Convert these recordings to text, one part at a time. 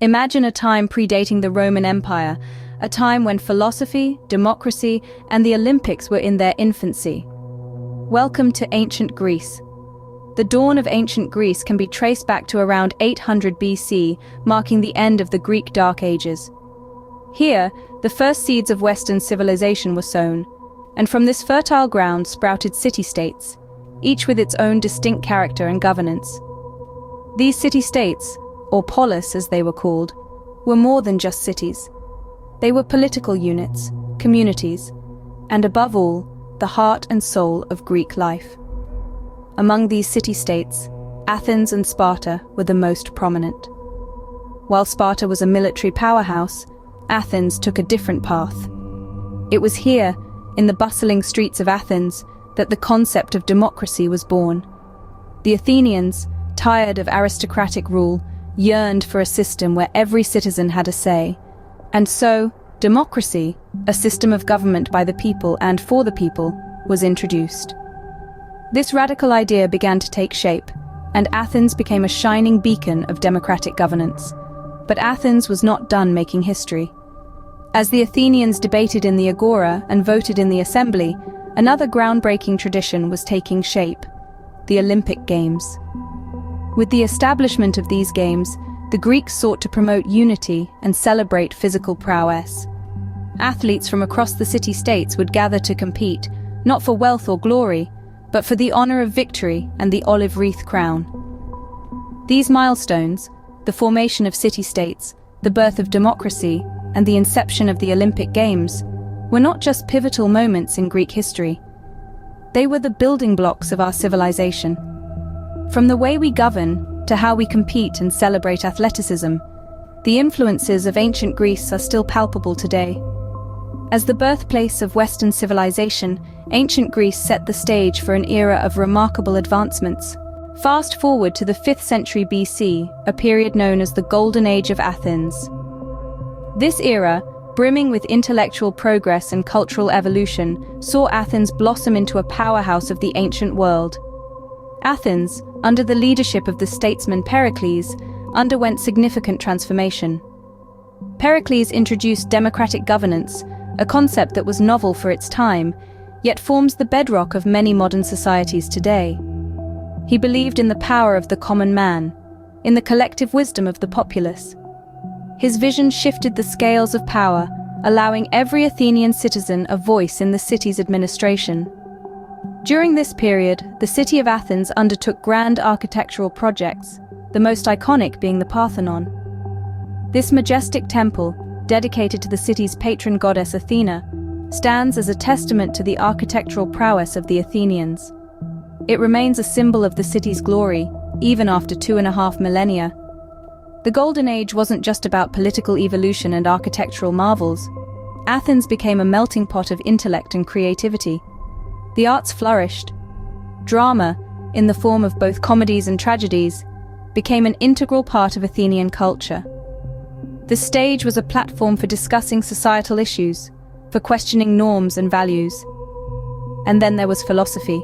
Imagine a time predating the Roman Empire, a time when philosophy, democracy, and the Olympics were in their infancy. Welcome to ancient Greece. The dawn of ancient Greece can be traced back to around 800 BC, marking the end of the Greek Dark Ages. Here, the first seeds of Western civilization were sown, and from this fertile ground sprouted city-states, each with its own distinct character and governance. These city-states, or polis as they were called, were more than just cities. They were political units, communities, and above all, the heart and soul of Greek life. Among these city-states, Athens and Sparta were the most prominent. While Sparta was a military powerhouse, Athens took a different path. It was here, in the bustling streets of Athens, that the concept of democracy was born. The Athenians, tired of aristocratic rule, yearned for a system where every citizen had a say. And so, democracy, a system of government by the people and for the people, was introduced. This radical idea began to take shape, and Athens became a shining beacon of democratic governance. But Athens was not done making history. As the Athenians debated in the Agora and voted in the Assembly, another groundbreaking tradition was taking shape: the Olympic Games. With the establishment of these games, the Greeks sought to promote unity and celebrate physical prowess. Athletes from across the city-states would gather to compete, not for wealth or glory, but for the honor of victory and the olive wreath crown. These milestones, the formation of city-states, the birth of democracy, and the inception of the Olympic Games, were not just pivotal moments in Greek history. They were the building blocks of our civilization. From the way we govern to how we compete and celebrate athleticism, the influences of ancient Greece are still palpable today. As the birthplace of Western civilization, ancient Greece set the stage for an era of remarkable advancements. Fast forward to the 5th century BC, a period known as the Golden Age of Athens. This era, brimming with intellectual progress and cultural evolution, saw Athens blossom into a powerhouse of the ancient world. Athens, under the leadership of the statesman Pericles, underwent significant transformation. Pericles introduced democratic governance, a concept that was novel for its time, yet forms the bedrock of many modern societies today. He believed in the power of the common man, in the collective wisdom of the populace. His vision shifted the scales of power, allowing every Athenian citizen a voice in the city's administration. During this period, the city of Athens undertook grand architectural projects, the most iconic being the Parthenon. This majestic temple, dedicated to the city's patron goddess Athena, stands as a testament to the architectural prowess of the Athenians. It remains a symbol of the city's glory, even after 2.5 millennia. The Golden Age wasn't just about political evolution and architectural marvels. Athens became a melting pot of intellect and creativity. The arts flourished. Drama, in the form of both comedies and tragedies, became an integral part of Athenian culture. The stage was a platform for discussing societal issues, for questioning norms and values. And then there was philosophy.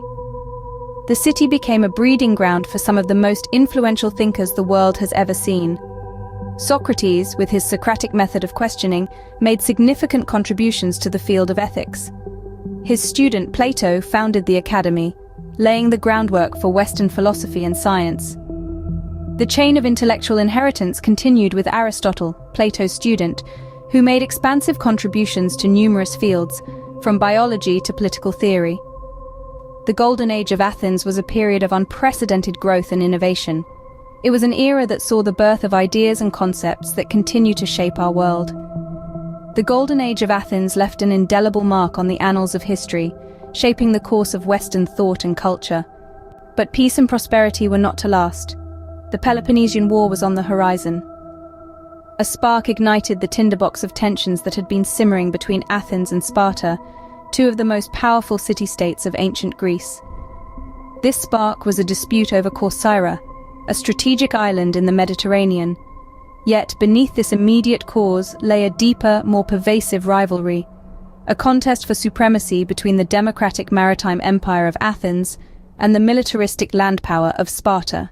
The city became a breeding ground for some of the most influential thinkers the world has ever seen. Socrates, with his Socratic method of questioning, made significant contributions to the field of ethics. His student Plato founded the academy, laying the groundwork for Western philosophy and science. The chain of intellectual inheritance continued with Aristotle, Plato's student, who made expansive contributions to numerous fields, from biology to political theory. The Golden Age of Athens was a period of unprecedented growth and innovation. It was an era that saw the birth of ideas and concepts that continue to shape our world. The Golden Age of Athens left an indelible mark on the annals of history, shaping the course of Western thought and culture. But peace and prosperity were not to last. The Peloponnesian War was on the horizon. A spark ignited the tinderbox of tensions that had been simmering between Athens and Sparta, two of the most powerful city-states of ancient Greece. This spark was a dispute over Corcyra, a strategic island in the Mediterranean. Yet beneath this immediate cause lay a deeper, more pervasive rivalry, a contest for supremacy between the democratic maritime empire of Athens and the militaristic land power of Sparta.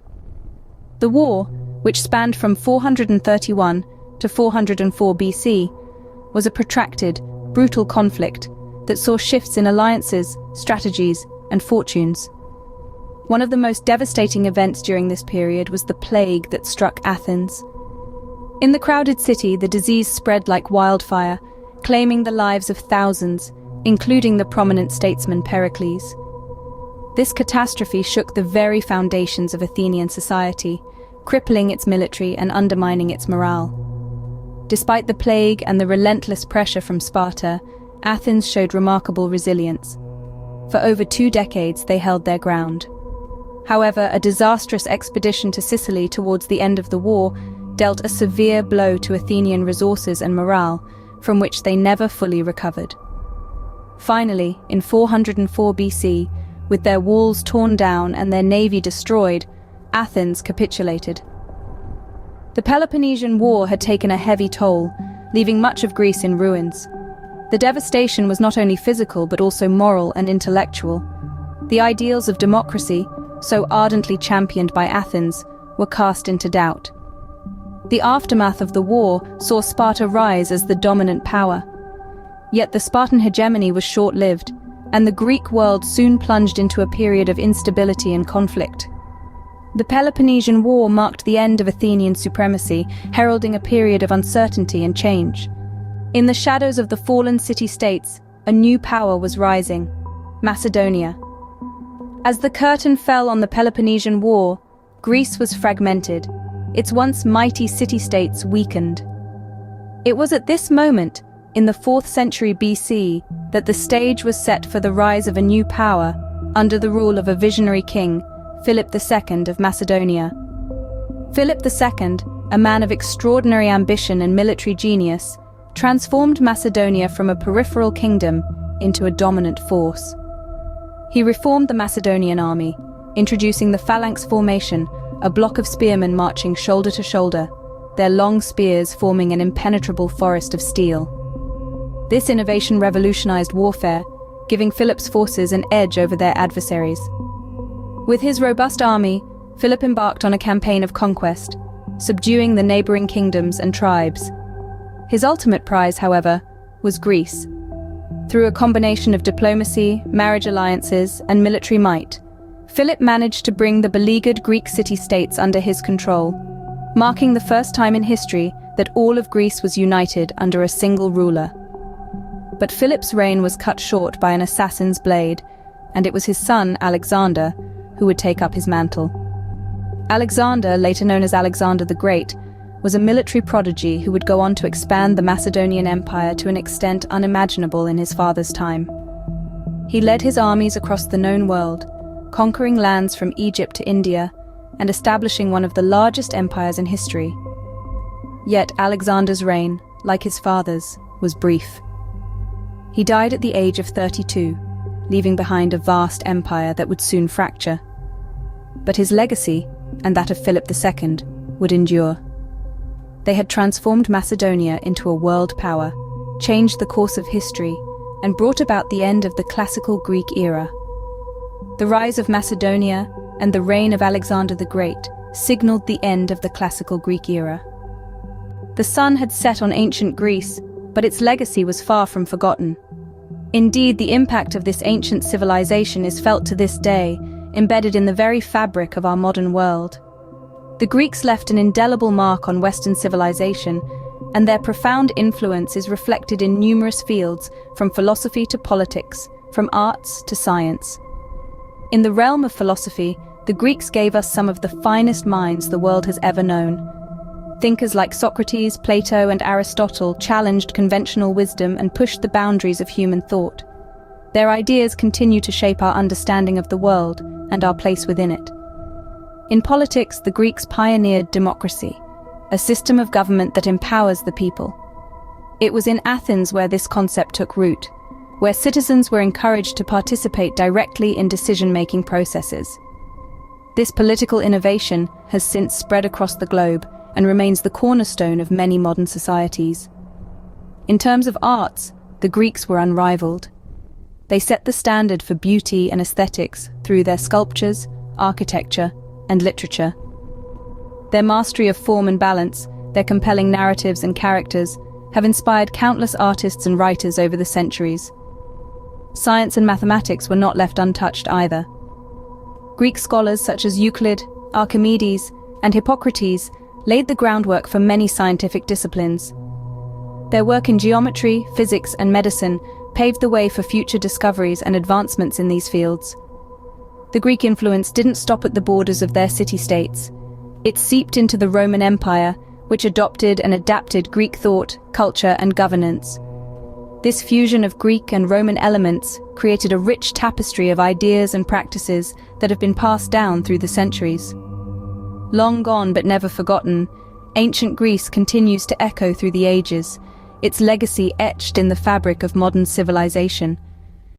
The war, which spanned from 431 to 404 BC was a protracted, brutal conflict that saw shifts in alliances, strategies, and fortunes. One of the most devastating events during this period was the plague that struck Athens. In the crowded city, the disease spread like wildfire, claiming the lives of thousands, including the prominent statesman Pericles. This catastrophe shook the very foundations of Athenian society, crippling its military and undermining its morale. Despite the plague and the relentless pressure from Sparta, Athens showed remarkable resilience. For over 2 decades, they held their ground. However, a disastrous expedition to Sicily towards the end of the war dealt a severe blow to Athenian resources and morale, from which they never fully recovered. Finally, in 404 BC, with their walls torn down and their navy destroyed, Athens capitulated. The Peloponnesian War had taken a heavy toll, leaving much of Greece in ruins. The devastation was not only physical but also moral and intellectual. The ideals of democracy, so ardently championed by Athens, were cast into doubt. The aftermath of the war saw Sparta rise as the dominant power. Yet the Spartan hegemony was short-lived, and the Greek world soon plunged into a period of instability and conflict. The Peloponnesian War marked the end of Athenian supremacy, heralding a period of uncertainty and change. In the shadows of the fallen city-states, a new power was rising: Macedonia. As the curtain fell on the Peloponnesian War, Greece was fragmented, its once mighty city-states weakened. It was at this moment, in the 4th century BC, that the stage was set for the rise of a new power under the rule of a visionary king, Philip II of Macedonia. Philip II, a man of extraordinary ambition and military genius, transformed Macedonia from a peripheral kingdom into a dominant force. He reformed the Macedonian army, introducing the phalanx formation, a block of spearmen marching shoulder to shoulder, their long spears forming an impenetrable forest of steel. This innovation revolutionized warfare, giving Philip's forces an edge over their adversaries. With his robust army, Philip embarked on a campaign of conquest, subduing the neighboring kingdoms and tribes. His ultimate prize, however, was Greece. Through a combination of diplomacy, marriage alliances, and military might, Philip managed to bring the beleaguered Greek city-states under his control, marking the first time in history that all of Greece was united under a single ruler. But Philip's reign was cut short by an assassin's blade, and it was his son, Alexander, who would take up his mantle. Alexander, later known as Alexander the Great, was a military prodigy who would go on to expand the Macedonian Empire to an extent unimaginable in his father's time. He led his armies across the known world, conquering lands from Egypt to India, and establishing one of the largest empires in history. Yet Alexander's reign, like his father's, was brief. He died at the age of 32, leaving behind a vast empire that would soon fracture. But his legacy, and that of Philip II, would endure. They had transformed Macedonia into a world power, changed the course of history, and brought about the end of the classical Greek era. The rise of Macedonia and the reign of Alexander the Great signaled the end of the classical Greek era. The sun had set on ancient Greece, but its legacy was far from forgotten. Indeed, the impact of this ancient civilization is felt to this day, embedded in the very fabric of our modern world. The Greeks left an indelible mark on Western civilization, and their profound influence is reflected in numerous fields, from philosophy to politics, from arts to science. In the realm of philosophy, the Greeks gave us some of the finest minds the world has ever known. Thinkers like Socrates, Plato, and Aristotle challenged conventional wisdom and pushed the boundaries of human thought. Their ideas continue to shape our understanding of the world and our place within it. In politics, the Greeks pioneered democracy, a system of government that empowers the people. It was in Athens where this concept took root, where citizens were encouraged to participate directly in decision-making processes. This political innovation has since spread across the globe and remains the cornerstone of many modern societies. In terms of arts, the Greeks were unrivaled. They set the standard for beauty and aesthetics through their sculptures, architecture, and literature. Their mastery of form and balance their compelling narratives and characters, have inspired countless artists and writers over the centuries. Science and mathematics were not left untouched either. Greek scholars such as Euclid, Archimedes, and Hippocrates laid the groundwork for many scientific disciplines. Their work in geometry, physics, and medicine paved the way for future discoveries and advancements in these fields. The Greek influence didn't stop at the borders of their city-states. It seeped into the Roman Empire, which adopted and adapted Greek thought, culture, and governance. This fusion of Greek and Roman elements created a rich tapestry of ideas and practices that have been passed down through the centuries. Long gone but never forgotten, ancient Greece continues to echo through the ages, its legacy etched in the fabric of modern civilization.